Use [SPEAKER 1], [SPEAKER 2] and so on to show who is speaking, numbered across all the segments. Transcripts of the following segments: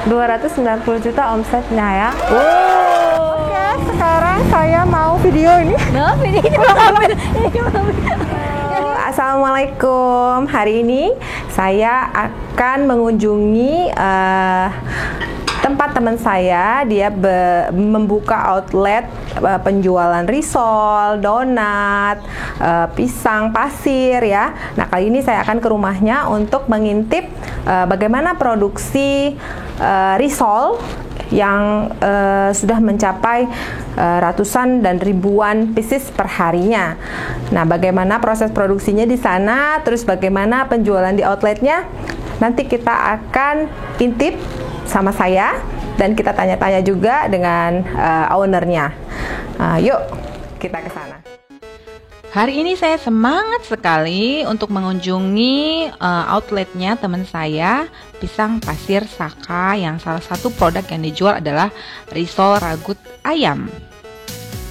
[SPEAKER 1] 290 juta omsetnya ya. Oke, sekarang saya mau video ini. Assalamualaikum. Hari ini saya akan mengunjungi tempat teman saya. Dia membuka outlet penjualan risol, donat, pisang pasir ya. Nah, kali ini saya akan ke rumahnya untuk mengintip bagaimana produksi risol yang sudah mencapai ratusan dan ribuan pieces per harinya. Nah, bagaimana proses produksinya di sana, terus bagaimana penjualan di outletnya, nanti kita akan intip sama saya dan kita tanya-tanya juga dengan ownernya. Yuk kita ke sana.
[SPEAKER 2] Hari ini saya semangat sekali untuk mengunjungi outletnya teman saya, Pisang Pasir Saka, yang salah satu produk yang dijual adalah risol ragut ayam.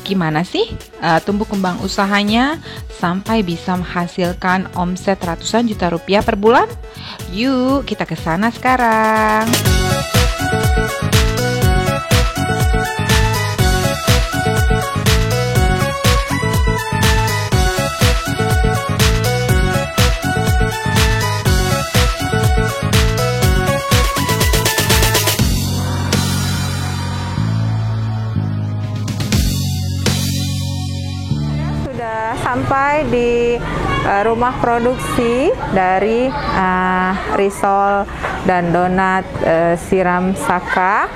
[SPEAKER 2] Gimana sih tumbuh kembang usahanya sampai bisa menghasilkan omset ratusan juta rupiah per bulan? Yuk kita ke sana sekarang.
[SPEAKER 1] Sampai di rumah produksi dari risol dan donat siram Saka.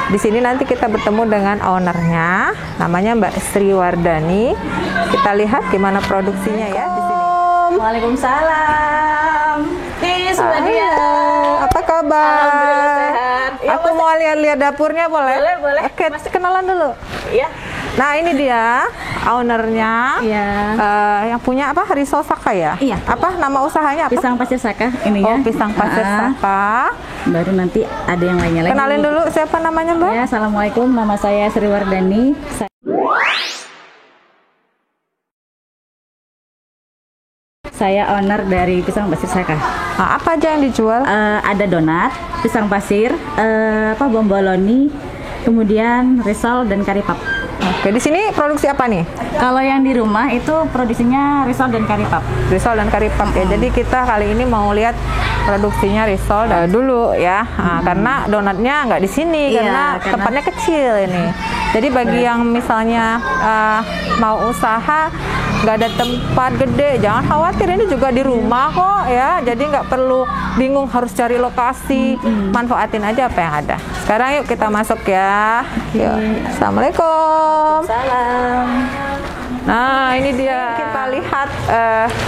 [SPEAKER 1] Di sini nanti kita bertemu dengan ownernya, namanya Mbak Sri Wardani. Kita lihat gimana produksinya ya di sini.
[SPEAKER 3] Waalaikumsalam. Sudah dia.
[SPEAKER 1] Apa kabar?
[SPEAKER 3] Alhamdulillah sehat. Ya,
[SPEAKER 1] Aku mau lihat-lihat dapurnya boleh?
[SPEAKER 3] Boleh.
[SPEAKER 1] Oke, kenalan dulu.
[SPEAKER 3] Iya.
[SPEAKER 1] Nah, ini dia ownernya.
[SPEAKER 3] Iya.
[SPEAKER 1] Yang punya apa? Risol Saka ya?
[SPEAKER 3] Iya.
[SPEAKER 1] Apa nama usahanya apa?
[SPEAKER 3] Pisang Pasir Saka ininya.
[SPEAKER 1] Oh, Pisang Pasir Saka.
[SPEAKER 3] Baru nanti ada yang lainnya lagi.
[SPEAKER 1] Kenalin dulu siapa namanya, Mbak?
[SPEAKER 3] Ya, assalamualaikum. Nama saya Sri Wardani. Saya owner dari Pisang Pasir Saka.
[SPEAKER 1] Nah, apa aja yang dijual?
[SPEAKER 3] Ada donat, pisang pasir, bomboloni, kemudian risol dan kari pap.
[SPEAKER 1] Oke, di sini produksi apa nih?
[SPEAKER 3] Kalau yang di rumah itu produksinya risol dan kari pap.
[SPEAKER 1] Risol dan kari pap ya. Jadi kita kali ini mau lihat produksinya risol dulu ya. Nah, karena donatnya nggak di sini karena tempatnya kecil ini. Jadi bagi yang misalnya mau usaha nggak ada tempat gede, jangan khawatir, ini juga di rumah kok ya. Jadi nggak perlu bingung harus cari lokasi, manfaatin aja apa yang ada. Sekarang yuk kita masuk ya. Yuk. Assalamualaikum.
[SPEAKER 3] Salam.
[SPEAKER 1] Nah, ini dia, kita lihat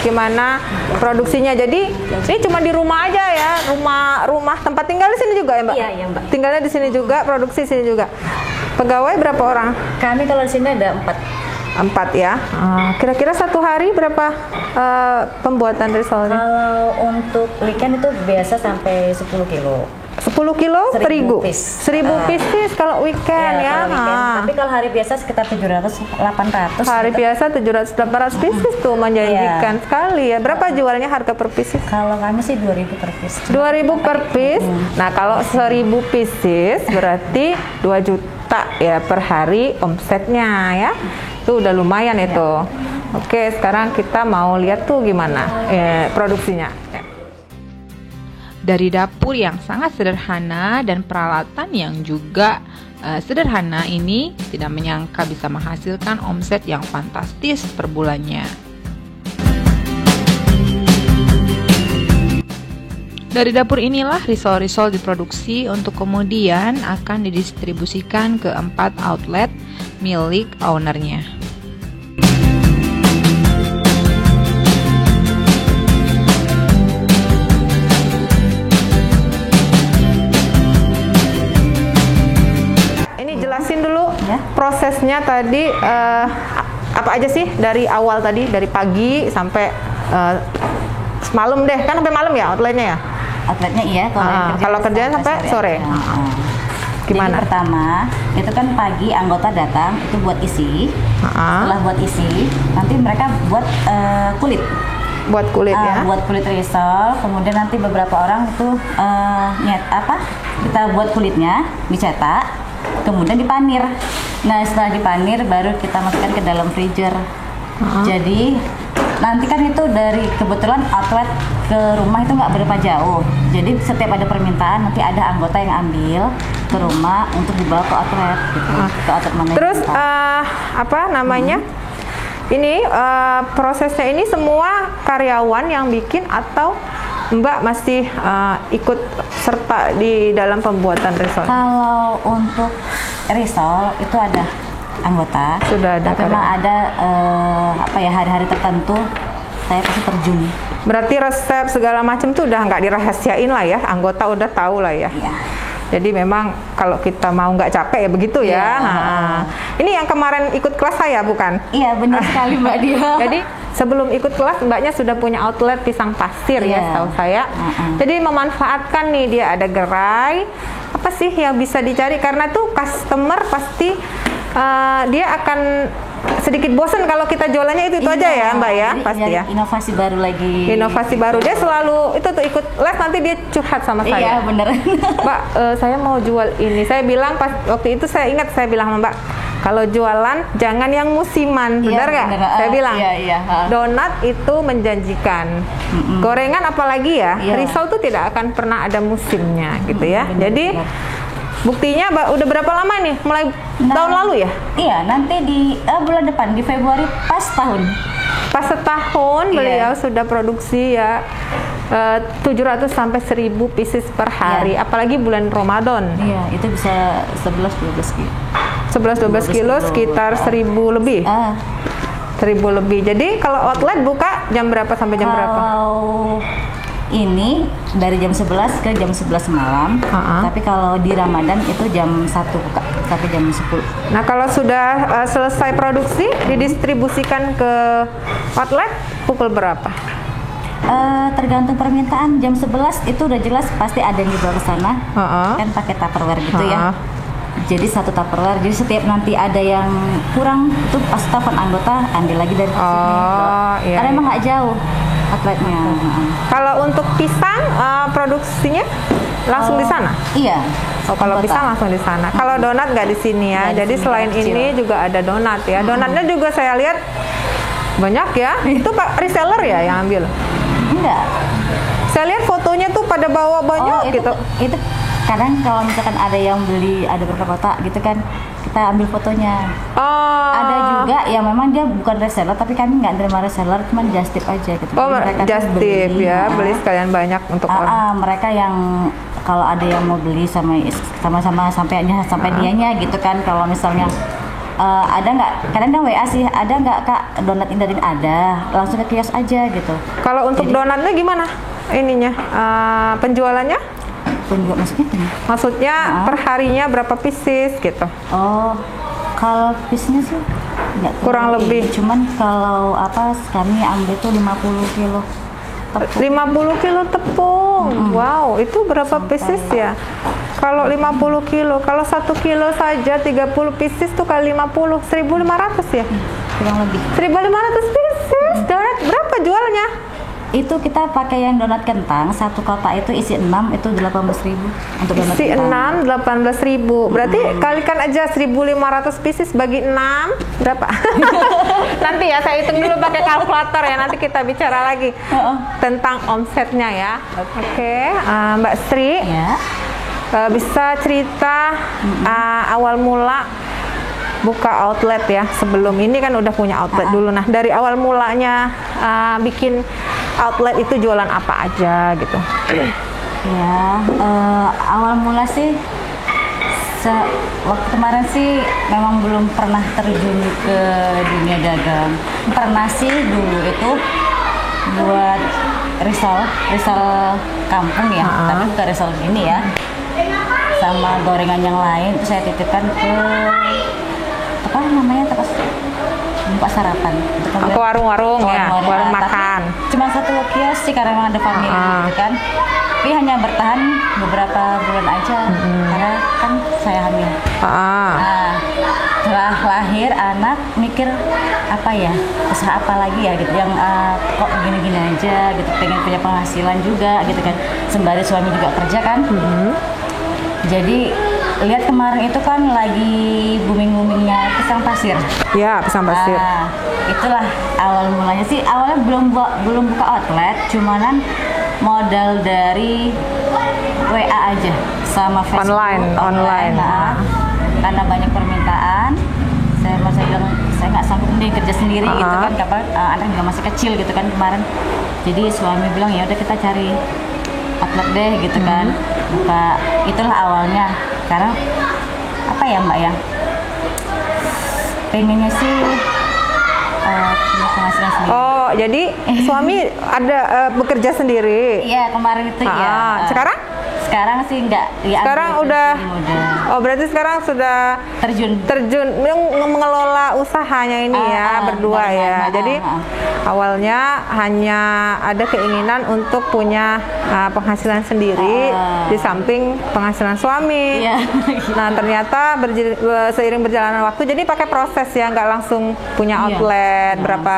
[SPEAKER 1] gimana produksinya. Jadi ini cuma di rumah aja ya, rumah tempat tinggal di sini juga ya, Mbak?
[SPEAKER 3] Iya, Mbak.
[SPEAKER 1] Tinggalnya di sini juga, produksi di sini juga. Pegawai berapa orang?
[SPEAKER 3] Kami kalau di sini ada 4.
[SPEAKER 1] 4 ya. Kira-kira satu hari berapa pembuatan risolnya?
[SPEAKER 3] Kalau untuk weekend itu biasa sampai 10 kilo.
[SPEAKER 1] 10 kilo?
[SPEAKER 3] 1000
[SPEAKER 1] 1000 pieces kalau weekend ya.
[SPEAKER 3] Kalau weekend. Tapi kalau hari biasa sekitar 700-800.
[SPEAKER 1] Hari biasa 700-800 pieces tuh, menjanjikan sekali ya. Berapa jualnya harga per pieces?
[SPEAKER 3] Kalau kami sih 2000 per piece.
[SPEAKER 1] 2000 per piece. Nah, kalau 1000 pieces berarti 2 juta ya per hari omsetnya ya. Itu udah lumayan itu. Oke, sekarang kita mau lihat tuh gimana produksinya.
[SPEAKER 2] Dari dapur yang sangat sederhana dan peralatan yang juga sederhana ini, tidak menyangka bisa menghasilkan omset yang fantastis per bulannya. Dari dapur inilah risol-risol diproduksi untuk kemudian akan didistribusikan ke 4 outlet milik ownernya.
[SPEAKER 1] Prosesnya tadi apa aja sih dari awal tadi, dari pagi sampai malam deh, kan sampai malam ya outletnya ya?
[SPEAKER 3] Outletnya iya,
[SPEAKER 1] kalau kerjaan sampai sore. Gimana?
[SPEAKER 3] Jadi pertama, itu kan pagi anggota datang itu buat isi. Setelah buat isi, nanti mereka buat kulit.
[SPEAKER 1] buat kulit ya.
[SPEAKER 3] Buat kulit risol. Kemudian nanti beberapa orang itu kita buat kulitnya, dicetak, kemudian dipanir. Nah setelah dipanir baru kita masukkan ke dalam freezer. Jadi nanti kan itu dari kebetulan outlet ke rumah itu nggak berapa jauh. Jadi setiap ada permintaan nanti ada anggota yang ambil ke rumah untuk dibawa ke outlet gitu. Ke outlet mana.
[SPEAKER 1] Terus apa namanya? Ini prosesnya ini semua karyawan yang bikin atau Mbak masih ikut serta di dalam pembuatan risol?
[SPEAKER 3] Kalau untuk risol itu ada anggota.
[SPEAKER 1] Sudah ada.
[SPEAKER 3] Tapi memang ada hari-hari tertentu saya pasti terjun.
[SPEAKER 1] Berarti resep segala macam tuh udah nggak dirahasiain lah ya, anggota udah tahu lah ya.
[SPEAKER 3] Iya.
[SPEAKER 1] Jadi memang kalau kita mau nggak capek ya begitu ya.
[SPEAKER 3] Iya.
[SPEAKER 1] Ini yang kemarin ikut kelas saya bukan?
[SPEAKER 3] Iya benar sekali Mbak Dia.
[SPEAKER 1] Jadi sebelum ikut kelas Mbaknya sudah punya outlet pisang pasir ya setahu saya. Jadi memanfaatkan nih dia ada gerai. Apa sih yang bisa dicari karena tuh customer pasti dia akan sedikit bosan kalau kita jualannya itu aja ya Mbak ya, pasti ya.
[SPEAKER 3] Inovasi baru lagi.
[SPEAKER 1] Inovasi baru dia selalu itu tuh ikut les nanti dia curhat sama saya.
[SPEAKER 3] Iya bener.
[SPEAKER 1] Mbak, saya mau jual ini. Saya bilang pas waktu itu saya ingat saya bilang sama Mbak, kalau jualan jangan yang musiman, benar nggak? Saya bilang.
[SPEAKER 3] Iya.
[SPEAKER 1] Donat itu menjanjikan. Gorengan apalagi ya, risol tuh tidak akan pernah ada musimnya gitu ya. Jadi buktinya udah berapa lama nih? Mulai tahun lalu ya?
[SPEAKER 3] Iya, nanti di bulan depan di Februari pas tahun.
[SPEAKER 1] Pas setahun beliau sudah produksi ya 700 sampai 1000 pieces per hari. Apalagi bulan Ramadan.
[SPEAKER 3] Iya, itu bisa 11-12 kilo.
[SPEAKER 1] 11-12 kilo sekitar 1000 lebih. 1000 lebih. Jadi kalau outlet buka jam berapa sampai jam berapa?
[SPEAKER 3] Ini dari jam 11 ke jam 11 malam. Tapi kalau di Ramadan itu jam 1 buka sampai jam 10.
[SPEAKER 1] Nah, kalau sudah selesai produksi didistribusikan ke outlet pukul berapa?
[SPEAKER 3] Tergantung permintaan. Jam 11 itu udah jelas pasti ada yang dibawa ke sana. Kan pakai Tupperware gitu ya. Jadi satu Tupperware. Jadi setiap nanti ada yang kurang itu pas telepon anggota ambil lagi dari sini. Karena emang nggak jauh outletnya.
[SPEAKER 1] Kalau untuk pisang produksinya langsung di sana?
[SPEAKER 3] Iya.
[SPEAKER 1] Kalau pisang langsung di sana. Kalau donat nggak di sini ya. Jadi selain ini juga ada donat ya. Donatnya juga saya lihat banyak ya. Itu Pak reseller ya yang ambil?
[SPEAKER 3] Enggak.
[SPEAKER 1] Saya lihat fotonya tuh pada bawa banyak gitu.
[SPEAKER 3] Itu kadang kalau misalkan ada yang beli ada beberapa kotak gitu kan kita ambil fotonya. Ada juga yang memang dia bukan reseller tapi kami nggak nerima reseller cuma just tip aja gitu.
[SPEAKER 1] Mereka just tip ya, beli sekalian banyak untuk orang.
[SPEAKER 3] Mereka yang kalau ada yang mau beli sama-sama sampai dianya gitu kan. Kalau misalnya ada nggak, kadang WA sih, ada nggak Kak donat ini ada, langsung ke kios aja gitu.
[SPEAKER 1] Kalau untuk donatnya gimana ininya penjualannya? Maksudnya perharinya berapa pieces gitu?
[SPEAKER 3] Kalau piecesnya sih
[SPEAKER 1] kurang lebih.
[SPEAKER 3] Cuman kalau kami ambil tuh 50 kilo.
[SPEAKER 1] 50 kilo tepung. Wow, itu berapa pieces ya? Kalau 50 kilo, kalau 1 kilo saja 30 pieces tuh kali 50, 1.500 ya?
[SPEAKER 3] Kurang lebih.
[SPEAKER 1] 1.500 pieces. Donat berapa jualnya?
[SPEAKER 3] Itu kita pakai yang donat kentang, satu kotak itu isi 6 itu 18.000 untuk donat
[SPEAKER 1] isi
[SPEAKER 3] kentang.
[SPEAKER 1] 6 18.000. Berarti kalikan aja 1.500 pieces bagi 6 berapa? Nanti ya saya hitung dulu pakai kalkulator ya, nanti kita bicara lagi tentang omsetnya ya. Oke, Mbak Sri.
[SPEAKER 3] Ya.
[SPEAKER 1] Bisa cerita awal mula buka outlet ya. Sebelum ini kan udah punya outlet dulu. Nah, dari awal mulanya bikin outlet itu jualan apa aja gitu?
[SPEAKER 3] Ya, awal mula sih waktu kemarin sih memang belum pernah terjun ke dunia dagang. Pernah sih dulu itu buat risol kampung ya, tapi bukan risol gini ya. Sama gorengan yang lain itu saya titipkan ke apa namanya tempat sarapan
[SPEAKER 1] ke warung-warung ya, warung makan.
[SPEAKER 3] Cuma satu kios sih karena memang ada family gitu kan. Tapi hanya bertahan beberapa bulan aja karena kan saya hamil. Nah, setelah lahir anak mikir apa ya, usaha apa lagi ya gitu yang kok gini-gini aja gitu, pengen punya penghasilan juga gitu kan, sembari suami juga kerja kan. Jadi lihat kemarin itu kan lagi booming-boomingnya pisang pasir.
[SPEAKER 1] Ya, pisang pasir.
[SPEAKER 3] Itulah awal mulanya sih. Awalnya belum buka outlet, cumanan modal dari WA aja sama Facebook
[SPEAKER 1] online.
[SPEAKER 3] Karena banyak permintaan, saya bilang saya nggak sanggup nih kerja sendiri gitu kan, kapan anak juga masih kecil gitu kan kemarin. Jadi suami bilang ya udah kita cari outlet deh gitu kan. Buka, itulah awalnya. Karena apa ya Mbak ya, pengennya sih punya penghasilan sendiri.
[SPEAKER 1] Oh, jadi suami ada bekerja sendiri?
[SPEAKER 3] Iya, kemarin itu ya.
[SPEAKER 1] Sekarang?
[SPEAKER 3] Sekarang sih enggak. Ya,
[SPEAKER 1] Sekarang udah. Oh, berarti sekarang sudah terjun mengelola usahanya ini ya, berdua ya. Jadi awalnya hanya ada keinginan untuk punya penghasilan sendiri di samping penghasilan suami. Nah, ternyata seiring berjalannya waktu, jadi pakai proses ya, nggak langsung punya outlet berapa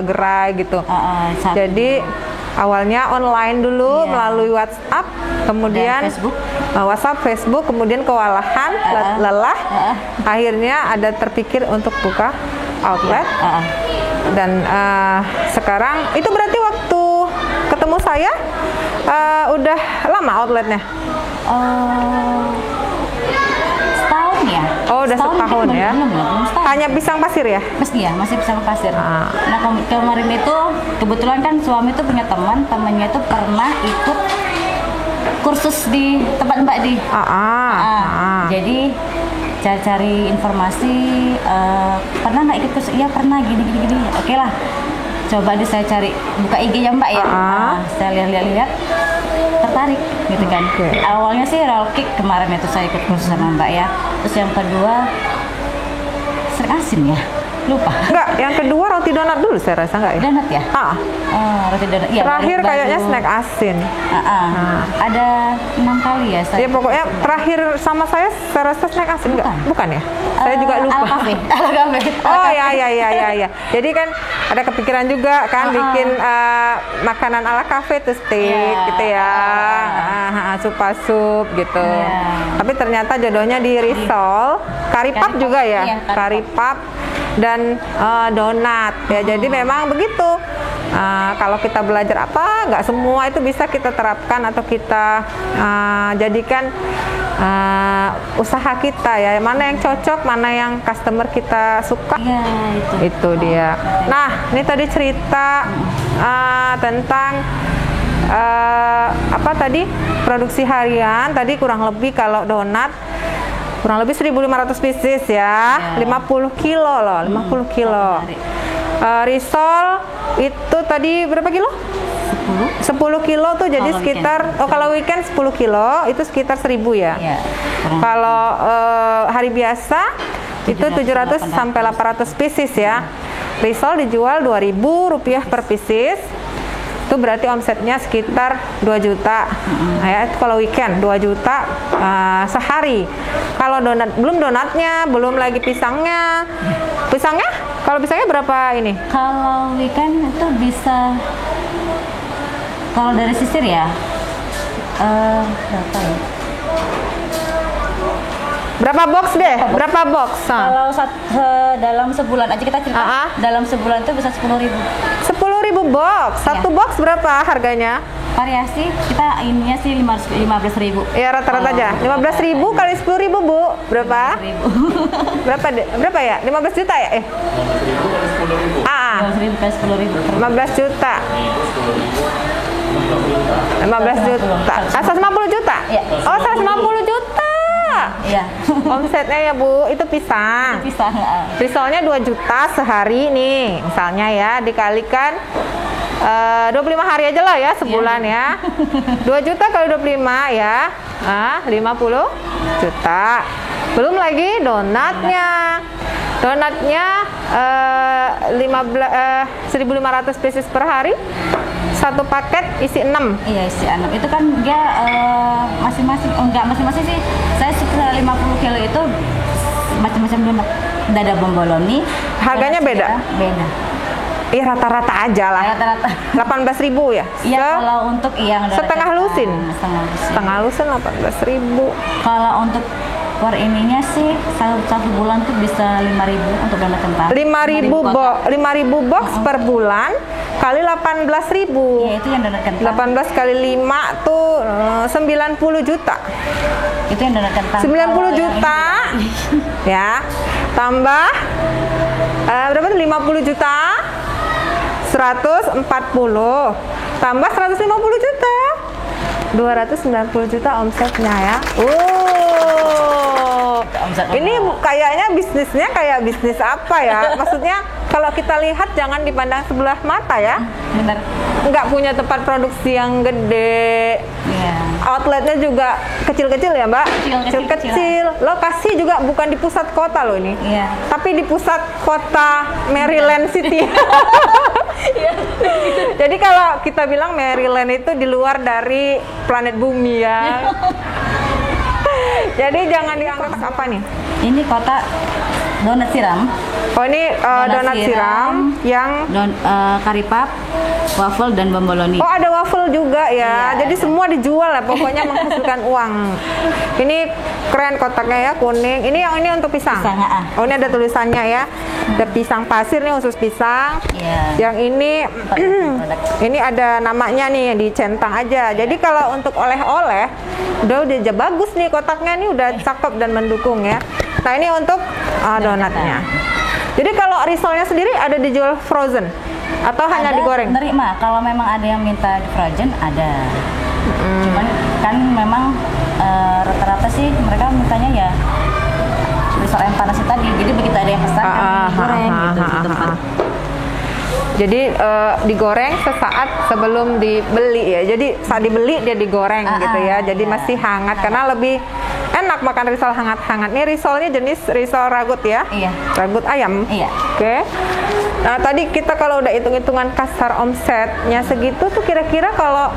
[SPEAKER 1] gerai gitu. Jadi awalnya online dulu melalui WhatsApp, kemudian WhatsApp, Facebook, kemudian kewalahan, lelah, akhirnya ada terpikir untuk buka outlet. Dan sekarang itu berarti waktu ketemu saya udah lama outletnya?
[SPEAKER 3] Setahun ya.
[SPEAKER 1] Oh, udah setahun ya.
[SPEAKER 3] Belum setahun.
[SPEAKER 1] Hanya pisang pasir ya?
[SPEAKER 3] Masih pisang pasir. Nah, kemarin itu kebetulan kan suami itu punya temannya itu pernah ikut kursus di tempat Mbak Di. Jadi cari informasi, pernah nggak ikut kursus? Iya pernah, gini. Oke lah, coba deh saya cari, buka IG ya Mbak ya. Saya lihat, tertarik gitu kan. Awalnya sih roll cake kemarin itu saya ikut kursus sama Mbak ya. Terus yang kedua snack asin ya, lupa.
[SPEAKER 1] Enggak, yang kedua roti donat dulu saya rasa enggak ya?
[SPEAKER 3] Donat ya? Roti donat. Ya,
[SPEAKER 1] terakhir kayaknya snack asin.
[SPEAKER 3] Ada 6 kali ya saya.
[SPEAKER 1] Ya pokoknya terakhir sama saya rasa snack asin enggak? Bukan ya? Saya juga lupa.
[SPEAKER 3] Ala kafe.
[SPEAKER 1] Oh ya. Jadi kan ada kepikiran juga kan bikin makanan ala kafe tuh steak gitu ya. Sup gitu. Tapi ternyata jodohnya di risol, karipap juga ya. Karipap dan donat ya. Jadi memang begitu. Kalau kita belajar apa, nggak semua itu bisa kita terapkan atau kita jadikan usaha kita ya. Mana yang cocok, mana yang customer kita suka. Itu dia. Nah, ini tadi cerita tentang apa tadi, produksi harian tadi kurang lebih kalau donat kurang lebih 1.500 pieces ya, 50 kilo loh, 50 kilo. Risol itu tadi berapa kilo? 10 kilo tuh jadi sekitar, kalau weekend 10 kilo itu sekitar 1.000 ya. Kalau hari biasa itu 700 sampai 800 pieces ya. Risol dijual Rp2.000 per pieces. Itu berarti omsetnya sekitar 2 juta. Ya, itu kalau weekend 2 juta sehari. Kalau donat, belum donatnya, belum lagi pisangnya. Pisangnya? Kalau pisangnya berapa ini?
[SPEAKER 3] Kalau weekend itu bisa, kalau dari sisir ya, berapa ya?
[SPEAKER 1] Berapa box deh? Berapa box?
[SPEAKER 3] Kalau dalam sebulan aja kita cerita, dalam sebulan itu bisa 10.000.
[SPEAKER 1] 10.000 box. Satu box berapa harganya?
[SPEAKER 3] Variasi kita ininya sih 15.000.
[SPEAKER 1] Ya rata-rata aja. 15.000 kali 10.000 Bu. Berapa?
[SPEAKER 3] 15.000.
[SPEAKER 1] Berapa ya? 15 juta ya?
[SPEAKER 3] 15.000 kali 10.000.
[SPEAKER 1] 15 juta. 15 juta. 150 juta?
[SPEAKER 3] Ya.
[SPEAKER 1] Oh, 150 juta.
[SPEAKER 3] Iya.
[SPEAKER 1] Omsetnya ya Bu, itu pisang.
[SPEAKER 3] Pisang.
[SPEAKER 1] Risolnya 2 juta sehari nih, misalnya ya, dikalikan 25 hari aja lah ya, sebulan ya. 2 juta kali 25 ya, 50 juta. Belum lagi donatnya. Donatnya 1.500 pieces per hari. Satu paket isi 6.
[SPEAKER 3] Iya, isi 6. Itu kan dia masing-masing, enggak masing-masing sih. Saya sekitar 50 kilo itu macam-macam donat. dada bomboloni.
[SPEAKER 1] Harganya beda?
[SPEAKER 3] Beda.
[SPEAKER 1] Iya, rata-rata aja lah.
[SPEAKER 3] Rata-rata.
[SPEAKER 1] 18.000 ya?
[SPEAKER 3] Iya, kalau untuk yang
[SPEAKER 1] setengah lusin.
[SPEAKER 3] Setengah lusin
[SPEAKER 1] 18.000.
[SPEAKER 3] Kalau untuk per ininya sih satu bulan tuh bisa 5.000 untuk donat kentang.
[SPEAKER 1] 5.000 box per bulan kali 18.000.
[SPEAKER 3] Iya, itu yang donat kentang.
[SPEAKER 1] 18 kali 5 tuh 90 juta.
[SPEAKER 3] Itu yang donat kentang.
[SPEAKER 1] 90 juta. Ya. Tambah berapa tuh? 50 juta. 140 tambah 150 juta. 290 juta omsetnya ya. Ini kayaknya bisnisnya kayak bisnis apa ya? Maksudnya kalau kita lihat jangan dipandang sebelah mata ya.
[SPEAKER 3] Benar.
[SPEAKER 1] Nggak punya tempat produksi yang gede.
[SPEAKER 3] Iya.
[SPEAKER 1] Outletnya juga kecil-kecil ya, Mbak?
[SPEAKER 3] Kecil-kecil.
[SPEAKER 1] Lokasi juga bukan di pusat kota loh ini.
[SPEAKER 3] Iya.
[SPEAKER 1] Tapi di pusat kota Maryland City. Jadi kalau kita bilang Maryland itu di luar dari planet bumi ya. Jadi jangan dianggap apa nih?
[SPEAKER 3] Ini kota donat siram.
[SPEAKER 1] Oh ini donat siram yang
[SPEAKER 3] curry puff, waffle dan bomboloni.
[SPEAKER 1] Oh ada waffle juga ya.
[SPEAKER 3] Iya,
[SPEAKER 1] jadi
[SPEAKER 3] ada.
[SPEAKER 1] semua dijual ya, pokoknya menghasilkan uang. Ini keren kotaknya ya, kuning. Ini yang ini untuk pisang.
[SPEAKER 3] Pisang,
[SPEAKER 1] Oh ini ada tulisannya ya. Ada pisang pasir nih, khusus pisang.
[SPEAKER 3] Iya.
[SPEAKER 1] Yang ini ini ada namanya nih, dicentang aja. Jadi kalau untuk oleh-oleh udah bagus nih kotaknya nih, udah cakep dan mendukung ya. Nah ini untuk donatnya. Jadi kalau risolnya sendiri ada dijual frozen atau hanya digoreng?
[SPEAKER 3] Nerima, kalau memang ada yang minta di frozen ada. Cuman kan memang rata-rata sih mereka mintanya ya risol yang panas tadi. Jadi begitu ada yang pesan digoreng gitu di tempat.
[SPEAKER 1] Jadi digoreng sesaat sebelum dibeli ya. Jadi saat dibeli dia digoreng gitu ya. Jadi masih hangat karena lebih enak makan risol hangat-hangat. Ini risolnya jenis risol ragut ya.
[SPEAKER 3] Iya.
[SPEAKER 1] Ragut ayam.
[SPEAKER 3] Iya.
[SPEAKER 1] Oke. Nah tadi kita kalau udah hitung-hitungan kasar omsetnya segitu tuh kira-kira kalau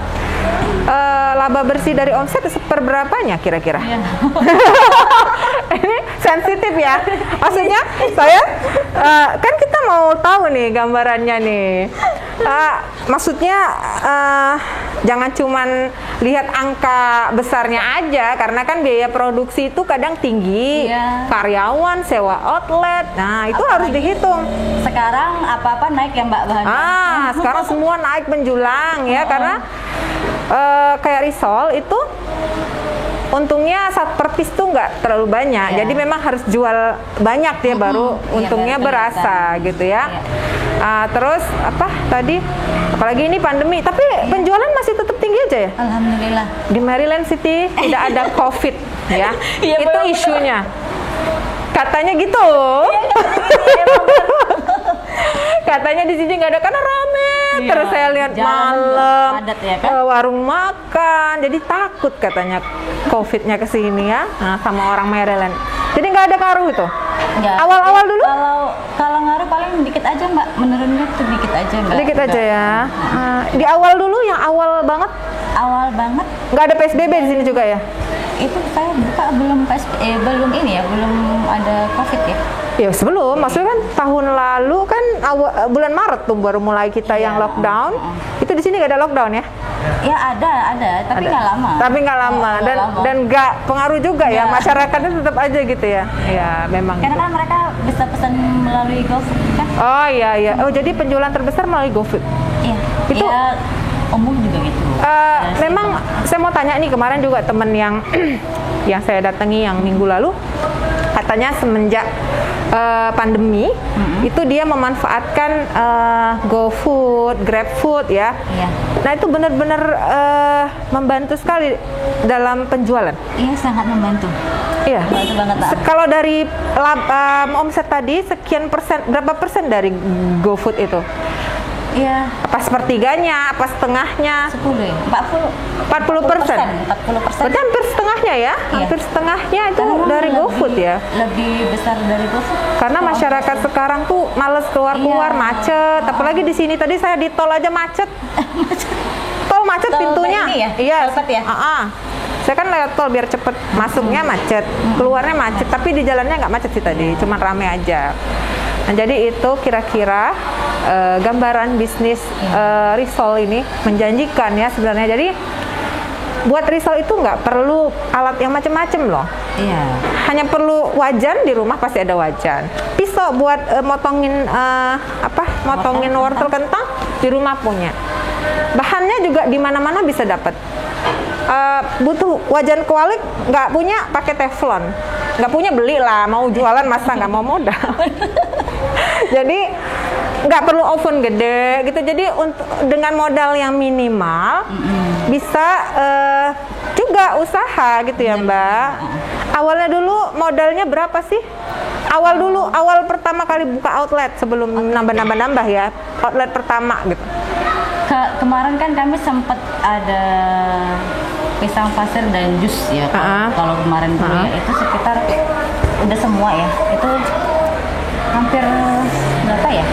[SPEAKER 1] laba bersih dari omset seperberapanya kira-kira?
[SPEAKER 3] Iya.
[SPEAKER 1] Ini sensitif ya. Maksudnya saya kan kita mau tahu nih gambarannya nih. Maksudnya jangan cuman lihat angka besarnya aja, karena kan biaya produksi itu kadang tinggi.
[SPEAKER 3] Iya.
[SPEAKER 1] Karyawan, sewa outlet. Nah, itu harus dihitung.
[SPEAKER 3] Sekarang apa-apa naik ya Mbak bahannya.
[SPEAKER 1] Sekarang semua naik menjulang ya, karena kayak risol itu untungnya per piece tuh nggak terlalu banyak,
[SPEAKER 3] Iya.
[SPEAKER 1] jadi memang harus jual banyak dia baru untungnya
[SPEAKER 3] baru
[SPEAKER 1] berasa
[SPEAKER 3] kelihatan.
[SPEAKER 1] gitu ya.
[SPEAKER 3] Iya.
[SPEAKER 1] Terus apa tadi? Apalagi ini pandemi, tapi penjualan masih tetap tinggi aja ya.
[SPEAKER 3] Alhamdulillah.
[SPEAKER 1] Di Maryland City tidak ada COVID ya.
[SPEAKER 3] Iya,
[SPEAKER 1] Itu
[SPEAKER 3] benar-benar.
[SPEAKER 1] isunya. Katanya gitu. Katanya di sini nggak ada karena rame.
[SPEAKER 3] Iya,
[SPEAKER 1] Terus saya lihat
[SPEAKER 3] jalan
[SPEAKER 1] malam
[SPEAKER 3] padat ya kan?
[SPEAKER 1] warung makan. Jadi takut katanya COVID-nya ke sini ya. Nah, sama orang Maryland. Jadi nggak ada ngaruh itu.
[SPEAKER 3] Nggak.
[SPEAKER 1] Awal-awal dulu?
[SPEAKER 3] Kalau ngaruh paling dikit aja Mbak, menurunnya tuh dikit aja Mbak.
[SPEAKER 1] Dikit aja ya. Di awal dulu yang awal banget
[SPEAKER 3] Awal banget
[SPEAKER 1] nggak ada PSBB di sini juga ya?
[SPEAKER 3] itu saya buka belum ini ya, belum ada COVID ya.
[SPEAKER 1] Ya sebelum, maksudnya kan tahun lalu kan bulan Maret tuh baru mulai kita yang lockdown. Itu di sini nggak ada lockdown ya?
[SPEAKER 3] Ya ada, tapi nggak lama.
[SPEAKER 1] Tapi nggak lama dan nggak pengaruh juga ya, masyarakatnya tetap aja gitu ya. Ya memang.
[SPEAKER 3] Karena
[SPEAKER 1] gitu.
[SPEAKER 3] kan mereka bisa pesan melalui GoFood kan?
[SPEAKER 1] Oh iya. Oh jadi penjualan terbesar melalui GoFood.
[SPEAKER 3] Iya.
[SPEAKER 1] Itu-
[SPEAKER 3] ya, umum juga gitu.
[SPEAKER 1] Memang saya mau tanya nih, kemarin juga temen yang yang saya datangi yang minggu lalu katanya semenjak pandemi itu dia memanfaatkan GoFood, GrabFood ya.
[SPEAKER 3] Iya.
[SPEAKER 1] Nah itu benar-benar membantu sekali dalam penjualan.
[SPEAKER 3] Iya, sangat membantu.
[SPEAKER 1] Iya.
[SPEAKER 3] Membantu banget Pak.
[SPEAKER 1] Kalau dari omset tadi sekian persen, berapa persen dari GoFood itu?
[SPEAKER 3] Iya.
[SPEAKER 1] Apa sepertiganya? Apa setengahnya?
[SPEAKER 3] 10 ya?
[SPEAKER 1] 40%.
[SPEAKER 3] 40%.
[SPEAKER 1] Berarti hampir setengahnya ya? Hampir setengahnya itu
[SPEAKER 3] Karena
[SPEAKER 1] dari GoFood ya?
[SPEAKER 3] Lebih besar dari GoFood.
[SPEAKER 1] Karena masyarakat sekarang tuh males keluar-keluar,
[SPEAKER 3] Iya.
[SPEAKER 1] macet. Apalagi di sini tadi saya di tol aja macet. Tol macet
[SPEAKER 3] Tol
[SPEAKER 1] pintunya.
[SPEAKER 3] ini ya?
[SPEAKER 1] Iya.
[SPEAKER 3] Tol ya?
[SPEAKER 1] Saya Saya kan lewat tol biar cepet, masuknya macet, keluarnya macet, tapi di jalannya nggak macet sih tadi, cuman rame aja. Nah, jadi itu kira-kira gambaran bisnis risol ini menjanjikan ya sebenarnya. Jadi buat risol itu nggak perlu alat yang macam-macam loh.
[SPEAKER 3] Iya.
[SPEAKER 1] Hanya perlu wajan, di rumah pasti ada wajan. Pisau buat motongin motongin wortel kentang di rumah punya. Bahannya juga di mana-mana bisa dapat. Butuh wajan kualik nggak punya, pakai teflon. Nggak punya, belilah. Mau jualan masa nggak mau modal. Jadi nggak perlu oven gede gitu. Jadi dengan modal yang minimal bisa juga usaha gitu ya Mbak. Awalnya dulu modalnya berapa sih? Awal pertama kali buka outlet sebelum nambah ya, outlet pertama gitu.
[SPEAKER 3] Kemarin kan kami sempat ada pisang pasir dan jus ya. Kalau kemarin dulu ya itu sekitar udah semua ya. Itu hampir berapa ya?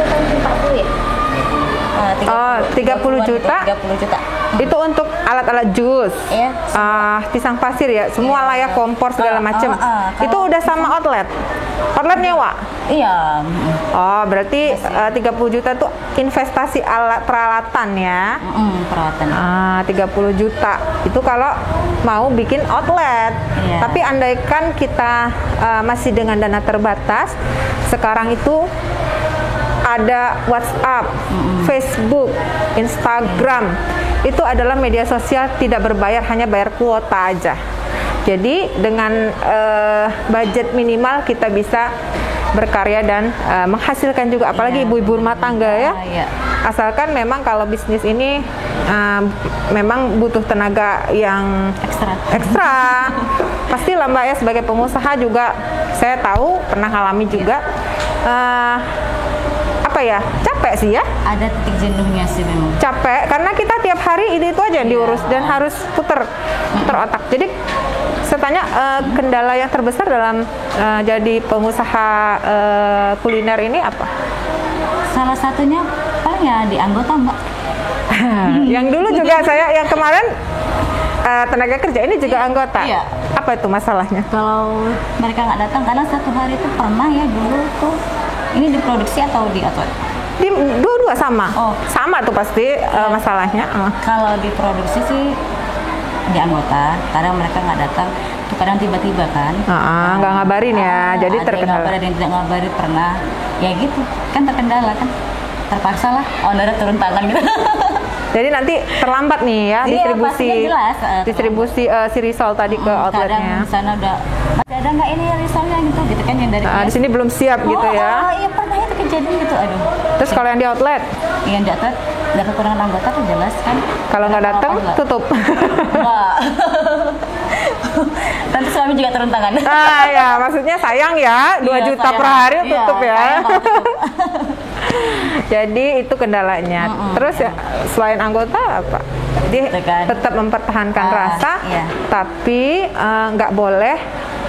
[SPEAKER 3] 30 ya?
[SPEAKER 1] 30 juta.
[SPEAKER 3] 30 juta.
[SPEAKER 1] Itu untuk alat-alat jus,
[SPEAKER 3] Iya.
[SPEAKER 1] pisang pasir ya, semua lah ya, kompor segala macam. Itu udah sama outlet. Outlet nyewa?
[SPEAKER 3] Iya.
[SPEAKER 1] Oh, berarti 30 juta tuh investasi alat peralatan ya.
[SPEAKER 3] Peralatan.
[SPEAKER 1] 30 juta. Itu kalau mau bikin outlet.
[SPEAKER 3] Iya.
[SPEAKER 1] Tapi andaikan kita masih dengan dana terbatas, sekarang itu ada WhatsApp, Facebook, Instagram. Itu adalah media sosial tidak berbayar, hanya bayar kuota aja. Jadi dengan budget minimal kita bisa berkarya dan menghasilkan juga, apalagi ibu-ibu rumah tangga ya. Asalkan memang kalau bisnis ini memang butuh tenaga yang ekstra. Pastilah Mbak ya, sebagai pengusaha juga saya tahu, pernah alami juga. Capek sih ya.
[SPEAKER 3] Ada titik jenuhnya sih memang.
[SPEAKER 1] Capek karena kita tiap hari itu aja yang diurus dan harus puter otak. Jadi saya tanya, kendala yang terbesar dalam jadi pengusaha kuliner ini apa?
[SPEAKER 3] Salah satunya paling ya di anggota Mbak.
[SPEAKER 1] Yang dulu juga saya, yang kemarin tenaga kerja ini juga anggota.
[SPEAKER 3] Iya.
[SPEAKER 1] Apa itu masalahnya?
[SPEAKER 3] Kalau mereka nggak datang, karena satu hari itu pernah ya dulu tuh. Ini diproduksi atau di outlet?
[SPEAKER 1] Dua-dua sama. Sama tuh pasti masalahnya.
[SPEAKER 3] Kalau diproduksi sih di anggota, kadang mereka nggak datang. Tuh kadang tiba-tiba kan.
[SPEAKER 1] Nggak ngabarin ya. Jadi terkendala.
[SPEAKER 3] Ada yang tidak ngabarin pernah. Ya gitu, kan terkendala kan. Terpaksa lah owner turun tangan gitu.
[SPEAKER 1] Jadi nanti terlambat nih ya distribusi si risol tadi ke outletnya.
[SPEAKER 3] Kadang di sana udah masih ada nggak ini risolnya gitu kan yang dari
[SPEAKER 1] di sini belum siap gitu ya.
[SPEAKER 3] Iya pernah itu kejadian gitu, aduh.
[SPEAKER 1] Terus kalau yang di outlet?
[SPEAKER 3] Yang di outlet ada kekurangan anggota tuh jelas kan.
[SPEAKER 1] Kalau nggak datang tutup.
[SPEAKER 3] Enggak. Nanti suami juga turun tangan.
[SPEAKER 1] Ya maksudnya sayang ya, 2 juta per hari tutup ya. Jadi itu kendalanya. Terus ya, selain anggota apa? Dia tetap mempertahankan rasa, tapi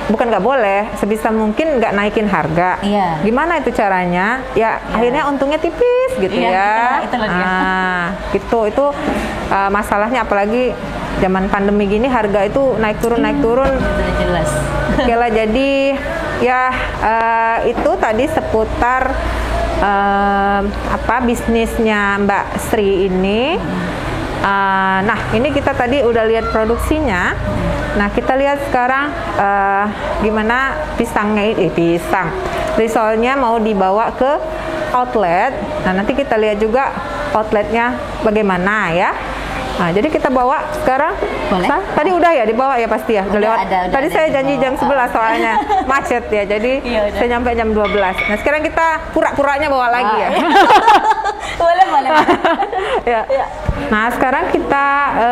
[SPEAKER 1] bukan nggak boleh, sebisa mungkin nggak naikin harga. Gimana itu caranya? Ya akhirnya untungnya tipis gitu ya. Itu masalahnya, apalagi zaman pandemi gini harga itu naik turun.
[SPEAKER 3] Jelas.
[SPEAKER 1] Oke lah, jadi ya itu tadi seputar bisnisnya Mbak Sri ini. Nah ini kita tadi udah lihat produksinya. Nah kita lihat sekarang gimana pisang risolnya mau dibawa ke outlet. Nah nanti kita lihat juga outletnya bagaimana ya. Nah, jadi kita bawa sekarang.
[SPEAKER 3] Boleh.
[SPEAKER 1] Tadi udah ya dibawa ya pasti ya. Udah lewat. Tadi saya janji jam 11 soalnya macet ya. Jadi saya nyampe jam 12. Nah, sekarang kita pura-puranya bawa lagi ya.
[SPEAKER 3] Boleh.
[SPEAKER 1] Ya. Nah, sekarang kita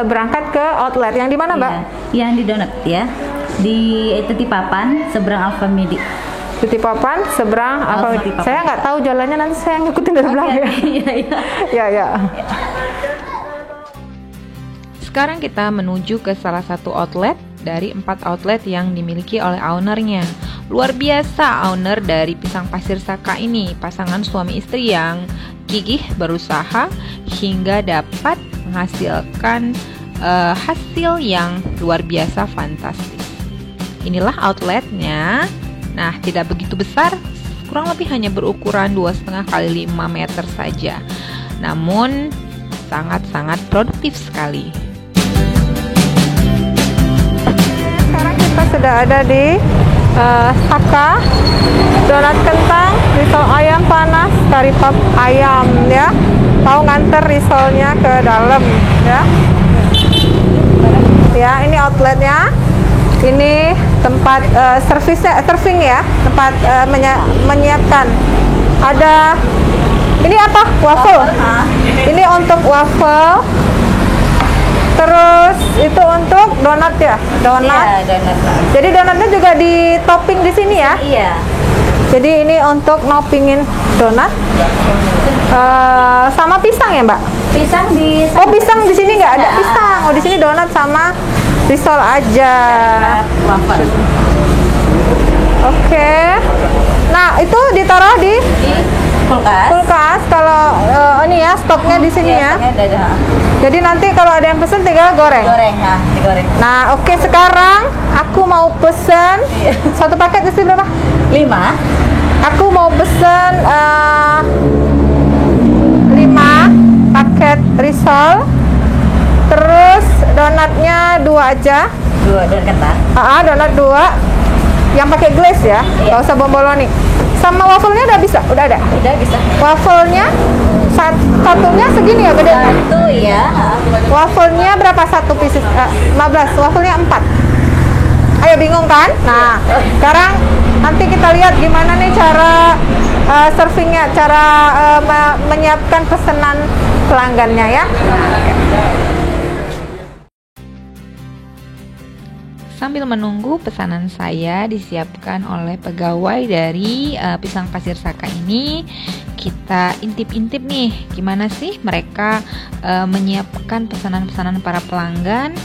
[SPEAKER 1] berangkat ke outlet yang di mana, Mbak?
[SPEAKER 3] Yang di Donat ya. Di Titipapan seberang Alfamidi.
[SPEAKER 1] Titipapan seberang Alfamidi. Saya nggak tahu jalannya, nanti saya ngikutin dari belakang ya. Iya.
[SPEAKER 2] Sekarang kita menuju ke salah satu outlet dari 4 outlet yang dimiliki oleh ownernya. Luar biasa owner dari Pisang Pasir Saka ini, pasangan suami istri yang gigih berusaha hingga dapat menghasilkan hasil yang luar biasa fantastis. Inilah outletnya. Nah, tidak begitu besar, kurang lebih hanya berukuran 2,5 kali 5 meter saja. Namun sangat-sangat produktif sekali.
[SPEAKER 1] Sekarang kita sudah ada di Saka, donat kentang, risol ayam panas, kari pap ayam ya. Mau nganter risolnya ke dalam ya. Ya, ini outletnya. Ini tempat serving ya, tempat menyiapkan. Ada ini apa? Waffle. Ini untuk waffle. Terus itu untuk donat ya, donat.
[SPEAKER 3] Iya, donat.
[SPEAKER 1] Jadi donatnya juga di topping di sini ya.
[SPEAKER 3] Iya.
[SPEAKER 1] Jadi ini untuk noppingin donat. Sama pisang ya, Mbak?
[SPEAKER 3] Pisang di
[SPEAKER 1] Oh, pisang di sini nggak ada pisang. Oh, di sini donat sama risol aja.
[SPEAKER 3] waffle.
[SPEAKER 1] Oke. Nah, itu ditaruh di
[SPEAKER 3] Di kulkas.
[SPEAKER 1] kulkas. Kalau ini ya, stoknya di sini ya.
[SPEAKER 3] Stoknya udah ada.
[SPEAKER 1] Jadi nanti kalau ada yang pesen tinggal goreng.
[SPEAKER 3] Goreng, nah, digoreng.
[SPEAKER 1] Nah, oke, sekarang aku mau pesen satu paket isi berapa?
[SPEAKER 3] 5.
[SPEAKER 1] Aku mau pesen 5 paket risol. Terus donatnya 2 aja.
[SPEAKER 3] 2 donat kentang.
[SPEAKER 1] Donat 2 yang pakai glaze ya, nggak usah bomboloni. Sama wafelnya udah bisa, udah ada.
[SPEAKER 3] Udah bisa.
[SPEAKER 1] Wafelnya satunya segini ya gedenya.
[SPEAKER 3] Satu ya.
[SPEAKER 1] Wafelnya berapa satu pieces? 15. Wafelnya 4. Ayo bingung kan? Nah, sekarang nanti kita lihat gimana nih cara servingnya, cara menyiapkan pesanan pelanggannya ya.
[SPEAKER 2] Sambil menunggu pesanan saya disiapkan oleh pegawai dari Pisang Pasir Saka ini, kita intip-intip nih gimana sih mereka menyiapkan pesanan-pesanan para pelanggan.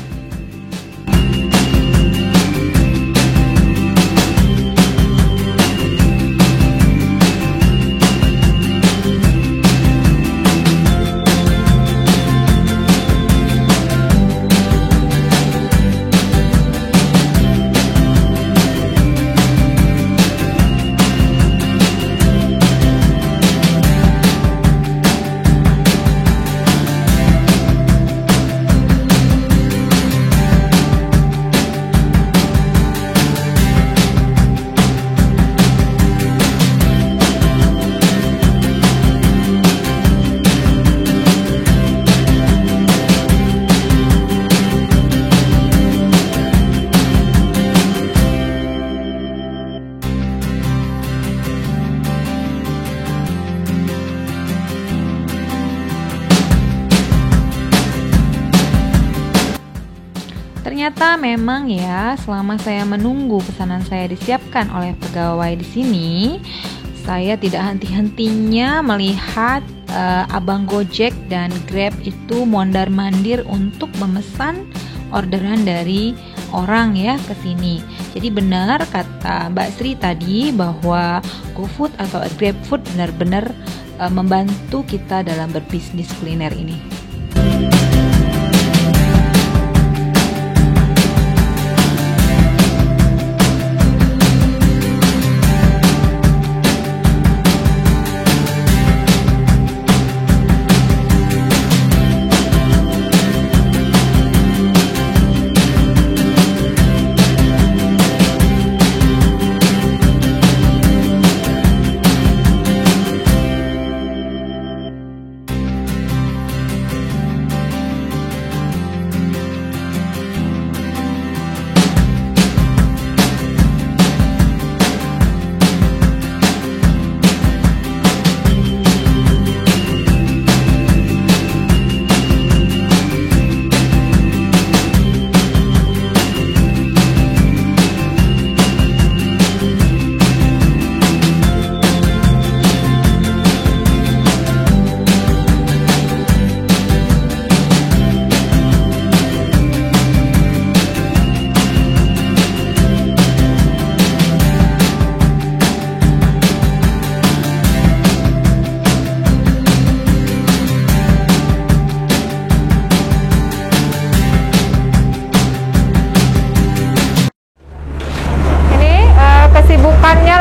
[SPEAKER 2] Ternyata memang ya, selama saya menunggu pesanan saya disiapkan oleh pegawai di sini, saya tidak henti-hentinya melihat abang Gojek dan Grab itu mondar-mandir untuk memesan orderan dari orang ya ke sini. Jadi benar kata Mbak Sri tadi bahwa GoFood atau GrabFood benar-benar membantu kita dalam berbisnis kuliner ini.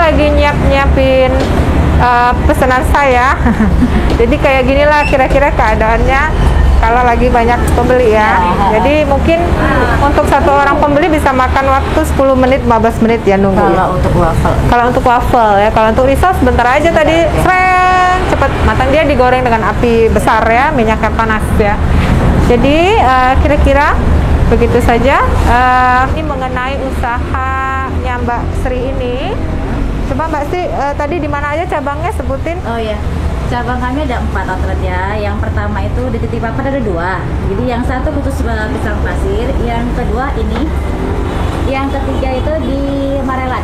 [SPEAKER 1] lagi nyiapin pesanan saya. Jadi kayak ginilah kira-kira keadaannya kalau lagi banyak pembeli ya. Jadi mungkin untuk satu orang pembeli bisa makan waktu 10 menit 15 menit ya nunggu.
[SPEAKER 3] Kalau untuk waffle.
[SPEAKER 1] Kalau untuk waffle ya, kalau untuk risol sebentar aja tadi, sreng, cepat matang. Dia digoreng dengan api besar ya, minyaknya panas ya. Jadi kira-kira begitu saja. Ini mengenai usahanya Mbak Sri ini. Coba Mbak Sri, tadi di mana aja cabangnya sebutin?
[SPEAKER 3] Oh ya, cabang kami ada 4 outlet ya. Yang pertama itu di Titik Papan ada 2. Jadi yang satu khusus Pisang Pasir, yang kedua ini, yang ketiga itu di Marelan,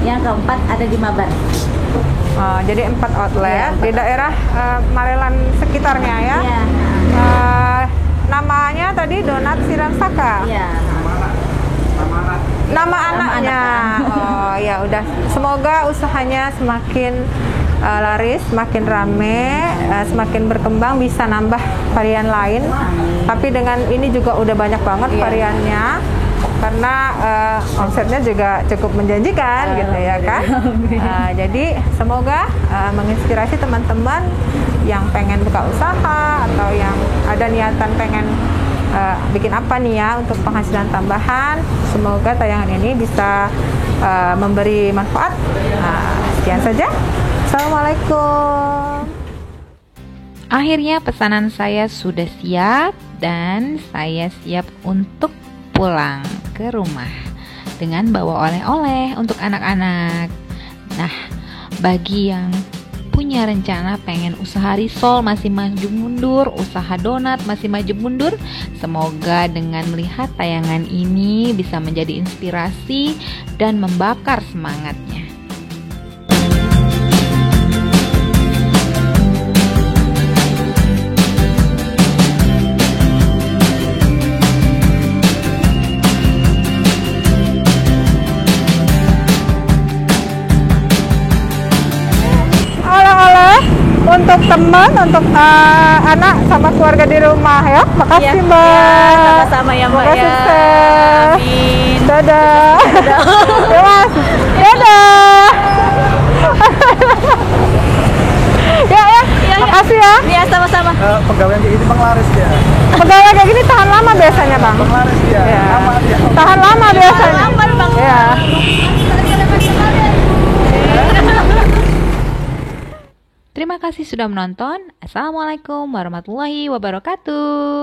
[SPEAKER 3] yang keempat ada di Mabar.
[SPEAKER 1] Jadi 4 outlet
[SPEAKER 3] Iya,
[SPEAKER 1] di daerah Marelan sekitarnya ya.
[SPEAKER 3] Iya.
[SPEAKER 1] Namanya tadi Donat Siram Saka.
[SPEAKER 3] Iya.
[SPEAKER 1] Nama anaknya.
[SPEAKER 3] anak.
[SPEAKER 1] Oh ya udah. Semoga usahanya semakin laris, semakin rame, semakin berkembang, bisa nambah varian lain. Tapi dengan ini juga udah banyak banget variannya. Karena omsetnya juga cukup menjanjikan gitu ya kan. Jadi semoga menginspirasi teman-teman yang pengen buka usaha atau yang ada niatan pengen bikin apa nih ya untuk penghasilan tambahan. Semoga tayangan ini bisa memberi manfaat. Sekian saja. Assalamualaikum.
[SPEAKER 2] Akhirnya pesanan saya sudah siap dan saya siap untuk pulang ke rumah dengan bawa oleh-oleh untuk anak-anak. Nah, bagi yang punya rencana pengen usaha risol masih maju mundur, usaha donat masih maju mundur, semoga dengan melihat tayangan ini bisa menjadi inspirasi dan membakar semangatnya.
[SPEAKER 1] Untuk teman, untuk anak sama keluarga di rumah ya. Makasih Mbak.
[SPEAKER 3] Sama-sama ya Mbak
[SPEAKER 1] Semoga
[SPEAKER 3] ya.
[SPEAKER 1] sukses.
[SPEAKER 3] Amin.
[SPEAKER 1] Dadah. Ya Mas. Dadah. Ya. Makasih ya.
[SPEAKER 3] Iya, sama-sama.
[SPEAKER 4] Pegawai kayak gini penglaris dia.
[SPEAKER 1] Pegawai kayak gini tahan lama biasanya Bang.
[SPEAKER 4] Penglaris dia.
[SPEAKER 1] Ya.
[SPEAKER 4] Lama dia.
[SPEAKER 1] Tahan lama biasanya.
[SPEAKER 3] Lambat, Bang.
[SPEAKER 1] Ya.
[SPEAKER 2] Terima kasih sudah menonton. Assalamualaikum warahmatullahi wabarakatuh.